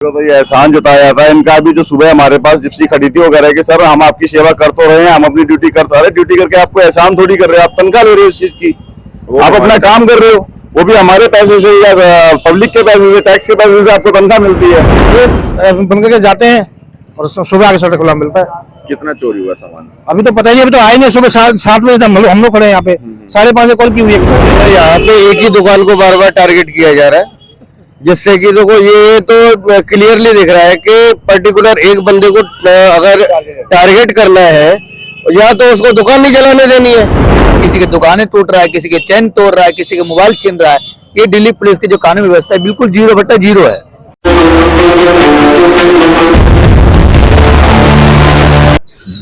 तो ये एहसान जताया था इनका भी, जो सुबह हमारे पास जिप्सी खड़ी थी वो कह रहे कि सर हम आपकी सेवा कर तो रहे हैं, हम अपनी ड्यूटी करते रहे, ड्यूटी करके आपको एहसान थोड़ी कर रहे हैं, आप तनख्वाह ले रहे हो इस चीज की, आप अपना काम कर रहे हो, वो भी हमारे पैसे से या पब्लिक के पैसे से, टैक्स के पैसे से आपको तनख्वाह मिलती है। बन करके जाते हैं और सुबह आगे शटर खुला मिलता है। कितना चोरी हुआ सामान? अभी तो पता ही नहीं, अभी तो आए नहीं, सुबह 7 बजे हम लोग खड़े हैं यहाँ पे, 5:30 कॉल की हुई है। यहाँ पे एक ही दुकान को बार बार टारगेट किया जा रहा है, जिससे कि देखो ये तो क्लियरली दिख रहा है कि पर्टिकुलर एक बंदे को अगर टारगेट करना है या तो उसको दुकान नहीं चलाने देनी है। किसी के दुकानें टूट रहा है, किसी के चैन तोड़ रहा है, किसी के मोबाइल छीन रहा है। ये दिल्ली पुलिस की जो कानून व्यवस्था है बिल्कुल 0/0 है।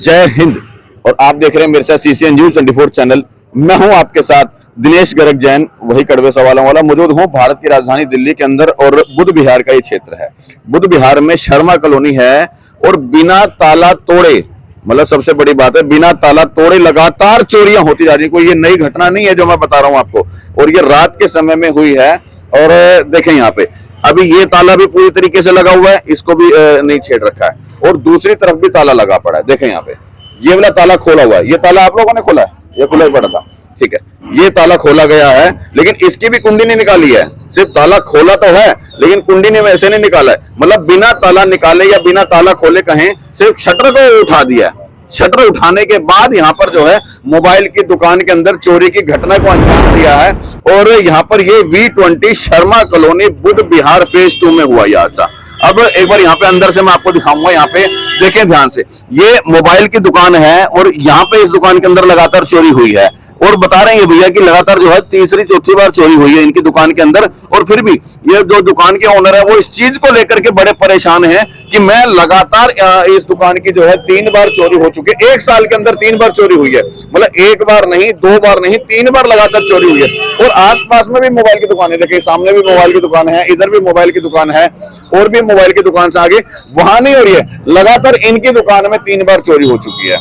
जय हिंद, और आप देख रहे हैं मेरे साथ CCN न्यूज 24 चैनल। मैं हूं आपके साथ दिनेश गर्ग जैन, वही कड़वे सवालों वाला। मौजूद हूं भारत की राजधानी दिल्ली के अंदर, और बुद्ध विहार का ये क्षेत्र है। बुद्ध विहार में शर्मा कॉलोनी है, और बिना ताला तोड़े, मतलब सबसे बड़ी बात है, बिना ताला तोड़े लगातार चोरियां होती जा रही है। कोई ये नई घटना नहीं है जो मैं बता रहा हूं आपको, और ये रात के समय में हुई है। और देखें यहाँ पे अभी ये ताला भी पूरी तरीके से लगा हुआ है, इसको भी नहीं छेड़ रखा है, और दूसरी तरफ भी ताला लगा पड़ा है। देखें यहाँ पे ये वाला ताला खोला हुआ है, ये ताला आप लोगों ने खोला है, ये खुला ही पड़ा था, ठीक है, ये ताला खोला गया है, लेकिन इसकी भी कुंडी नहीं निकाली है। सिर्फ ताला खोला तो है, लेकिन कुंडी ने वैसे नहीं निकाला है, मतलब बिना ताला निकाले या बिना ताला खोले कहें, सिर्फ शटर को उठा दिया है। शटर उठाने के बाद यहाँ पर जो है मोबाइल की दुकान के अंदर चोरी की घटना को अंजाम दिया है। और यहाँ पर ये V20 शर्मा कॉलोनी बुद्ध विहार फेज 2 में हुआ यह हादसा। अब एक बार यहाँ पे अंदर से मैं आपको दिखाऊंगा, यहाँ पे देखें ध्यान से, ये मोबाइल की दुकान है, और यहाँ पे इस दुकान के अंदर लगातार चोरी हुई है। और बता रहे हैं ये भैया कि लगातार जो है तीसरी चौथी बार चोरी हुई है इनकी दुकान के अंदर। और फिर भी ये जो दुकान के ओनर है वो इस चीज को लेकर के बड़े परेशान हैं कि मैं लगातार इस दुकान की जो है 3 बार चोरी हो चुकी है, 1 साल के अंदर 3 बार चोरी हुई है, मतलब 1 बार नहीं, 2 बार नहीं, 3 बार लगातार चोरी हुई है। और आसपास में भी मोबाइल की दुकान है, देखिए सामने भी मोबाइल की दुकान है, इधर भी मोबाइल की दुकान है, और भी मोबाइल की दुकान से आगे वहां नहीं हो रही है, लगातार इनकी दुकान में 3 बार चोरी हो चुकी है।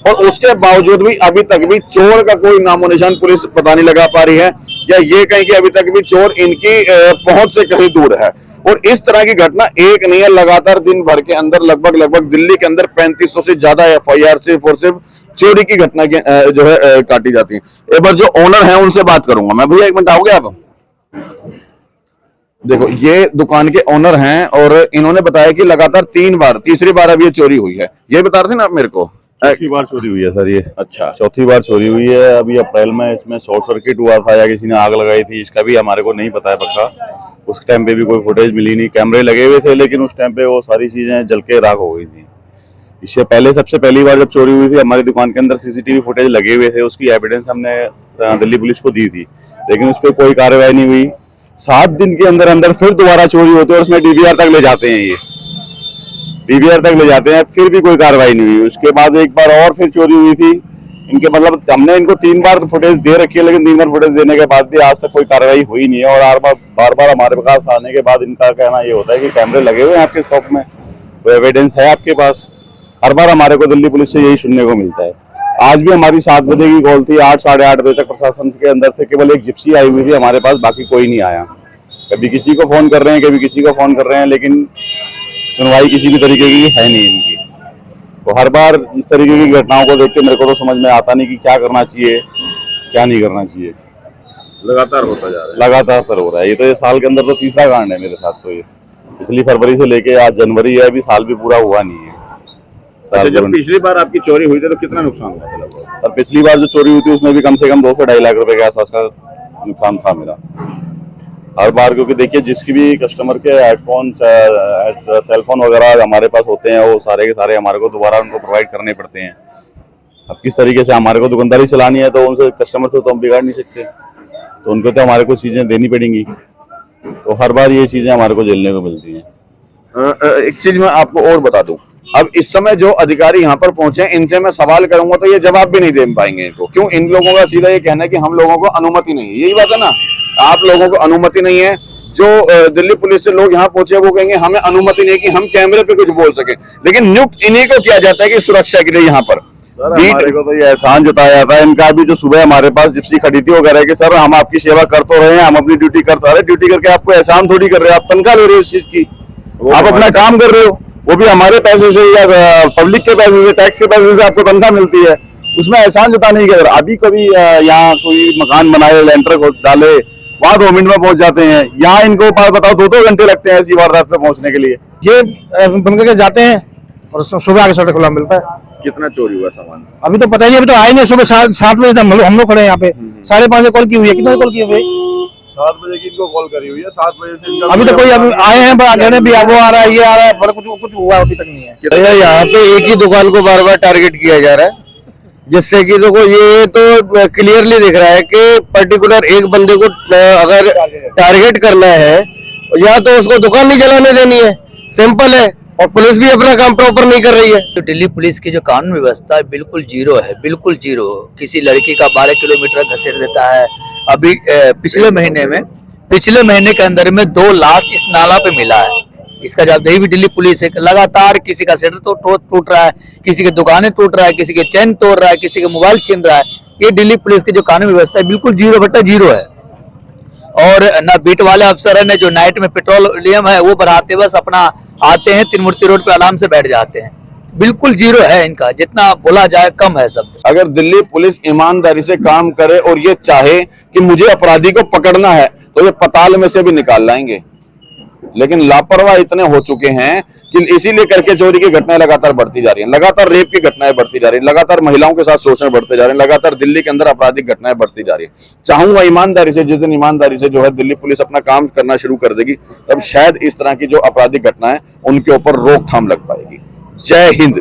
और उसके बावजूद भी अभी तक भी चोर का कोई नामो निशान पुलिस पता नहीं लगा पा रही है, या ये कहीं कि अभी तक भी चोर इनकी पहुंच से कहीं दूर है। और इस तरह की घटना एक नहीं है, लगातार दिन भर के अंदर लगभग दिल्ली के अंदर 3500 से ज्यादा FIR सिर्फ और सिर्फ चोरी की घटना जो है काटी जाती है। एक बार जो ओनर है उनसे बात करूंगा मैं। भैया 1 मिनट आओगे आप? देखो ये दुकान के ओनर हैं, और इन्होंने बताया कि लगातार 3 बार, तीसरी बार अब ये चोरी हुई है। ये बता रहे थे ना आप मेरे को? चौथी बार चोरी हुई है सर ये। अच्छा, चौथी बार चोरी हुई है। अभी अप्रैल में इसमें शॉर्ट सर्किट हुआ था या किसी ने आग लगाई थी, इसका भी हमारे को नहीं पता है पक्का। उस टाइम पे भी कोई फुटेज मिली नहीं, कैमरे लगे हुए थे, लेकिन उस टाइम पे वो सारी चीजें जल के राख हो गई थी। इससे पहले सबसे पहली बार जब चोरी हुई थी हमारी दुकान के अंदर CCTV फुटेज लगे हुए थे, उसकी एविडेंस हमने दिल्ली पुलिस को दी थी, लेकिन उस पर कोई कार्रवाई नहीं हुई। 7 दिन के अंदर अंदर फिर दोबारा चोरी होती है, और उसमें DVR तक ले जाते हैं, ये DVR तक ले जाते हैं, फिर भी कोई कार्रवाई नहीं हुई। उसके बाद एक बार और फिर चोरी हुई थी इनके, मतलब हमने इनको 3 बार फुटेज दे रखी है, लेकिन 3 बार फुटेज देने के बाद भी आज तक कोई कार्रवाई हुई नहीं है। और बार बार हमारे पास आने के बाद इनका कहना ये होता है कि कैमरे लगे हुए हैं आपके शॉप में, कोई एविडेंस है आपके पास? हर बार हमारे को दिल्ली पुलिस से यही सुनने को मिलता है। आज भी हमारी 7 बजे की कॉल थी, 8 साढ़े 8 बजे तक प्रशासन के अंदर थे, केवल एक जिप्सी आई हुई थी हमारे पास, बाकी कोई नहीं आया। कभी किसी को फोन कर रहे हैं, कभी किसी को फोन कर रहे हैं, लेकिन सुनवाई किसी भी तरीके की है नहीं इनकी। तो हर बार इस तरीके की घटनाओं को देख के मेरे को तो समझ में आता नहीं कि क्या करना चाहिए, क्या नहीं करना चाहिए। लगातार होता जा रहा है, लगातार सर हो रहा है। ये तो ये साल के अंदर तो तीसरा कांड है मेरे साथ। तो ये पिछली फरवरी से लेके आज जनवरी है, अभी साल भी पूरा हुआ नहीं है। अच्छा, जब पिछली बार आपकी चोरी हुई थी तो कितना नुकसान हुआ था? सर पिछली बार जो चोरी हुई थी उसमें भी कम से कम 2 से 2.5 लाख रुपए के आसपास का नुकसान था मेरा हर बार। क्योंकि देखिए जिसकी भी कस्टमर के हेडफोन, सेलफोन वगैरह हमारे पास होते हैं, वो सारे के सारे हमारे को दोबारा उनको प्रोवाइड करने पड़ते हैं। अब किस तरीके से हमारे को दुकानदारी चलानी है, तो उनसे कस्टमर से तो हम बिगाड़ नहीं सकते, तो उनको तो हमारे को चीजें देनी पड़ेंगी। तो हर बार ये चीजें हमारे को झेलने को मिलती हैं। एक चीज मैं आपको और बता दूं, अब इस समय जो अधिकारी यहाँ पर पहुंचे हैं, इनसे मैं सवाल करूंगा तो ये जवाब भी नहीं दे पाएंगे इनको। क्यों? इन लोगों का सीधा ये कहना है कि हम लोगों को अनुमति नहीं है। यही बात है ना, आप लोगों को अनुमति नहीं है। जो दिल्ली पुलिस से लोग यहाँ पहुंचे वो कहेंगे हमें अनुमति नहीं है कि हम कैमरे पे कुछ बोल सके, लेकिन नियुक्त इन्हीं को किया जाता है कि सुरक्षा के लिए यहाँ पर। सर हमारे को तो ये एहसान जताया था इनका भी, जो सुबह हमारे पास जिप्सी खड़ी थी वो कह रहे कि सर हम आपकी सेवा कर तो रहे हैं, हम अपनी ड्यूटी करते रहे, ड्यूटी करके आपको एहसान थोड़ी कर रहे हैं, आप तनख्वाह ले रहे हो इस चीज की, आप अपना काम कर रहे हो, वो भी हमारे पैसे से या पब्लिक के पैसे से, टैक्स के पैसे से आपको तनख्वाह मिलती है, उसमें एहसान जताने की अगर अभी कभी यहाँ कोई मकान बनाए, लेंटर को डाले, वहाँ 2 मिनट में पहुंच जाते हैं। यहाँ इनको बताओ 2-2 घंटे लगते हैं ऐसी वारदात पे पहुंचने के लिए। ये बन करके जाते हैं और सुबह आके शटर खुला मिलता है। कितना चोरी हुआ सामान? अभी तो पता ही नहीं, अभी तो आए नहीं, सुबह 7 बजे तक हम लोग खड़े हैं यहाँ पे। 5:30 बजे कॉल की हुई है, कितने कॉल की हुई है? 7 बजे की इनको कॉल करी हुई है, 7 बजे से इनका अभी तो कोई अभी आए हैं कहने भी वो आ रहा है, ये आ रहा है, पर कुछ हुआ अभी तक नहीं है। भैया यहाँ पे एक ही दुकान को बार बार टारगेट किया जा रहा है, जिससे कि देखो ये तो क्लियरली दिख रहा है कि पर्टिकुलर एक बंदे को अगर टारगेट करना है या तो उसको दुकान नहीं चलाने देनी है, सिंपल है। और पुलिस भी अपना काम प्रॉपर नहीं कर रही है। तो दिल्ली पुलिस की जो कानून व्यवस्था है बिल्कुल जीरो है, बिल्कुल जीरो। किसी लड़की का 12 किलोमीटर घसीट देता है। अभी पिछले महीने के अंदर में 2 लाश इस नाला पे मिला है। इसका जवाबदेही भी दिल्ली पुलिस है। लगातार किसी का शटर तो टूट रहा है, किसी की दुकानें टूट रहा है, किसी के चैन तोड़ रहा है, किसी के मोबाइल छीन रहा है। ये दिल्ली पुलिस की जो कानून व्यवस्था है बिल्कुल 0/0 है। और न बीट वाले अफसर है, न जो नाइट में पेट्रोलियम है वो बढ़ाते, बस अपना आते हैं त्रिमूर्ति रोड पे आराम से बैठ जाते हैं। बिल्कुल जीरो है इनका, जितना बोला जाए कम है सब। अगर दिल्ली पुलिस ईमानदारी से काम करे और ये चाहे कि मुझे अपराधी को पकड़ना है तो ये पताल में से भी निकाल लाएंगे, लेकिन लापरवाह इतने हो चुके हैं कि इसीलिए करके चोरी की घटनाएं लगातार बढ़ती जा रही हैं, लगातार रेप की घटनाएं बढ़ती जा रही हैं, लगातार महिलाओं के साथ शोषण बढ़ते जा रहे हैं, लगातार दिल्ली के अंदर आपराधिक घटनाएं बढ़ती जा रही हैं। चाहूंगा ईमानदारी से, जिस दिन ईमानदारी से जो है दिल्ली पुलिस अपना काम करना शुरू कर देगी, तब शायद इस तरह की जो आपराधिक घटनाएं उनके ऊपर रोकथाम लग पाएगी। जय हिंद।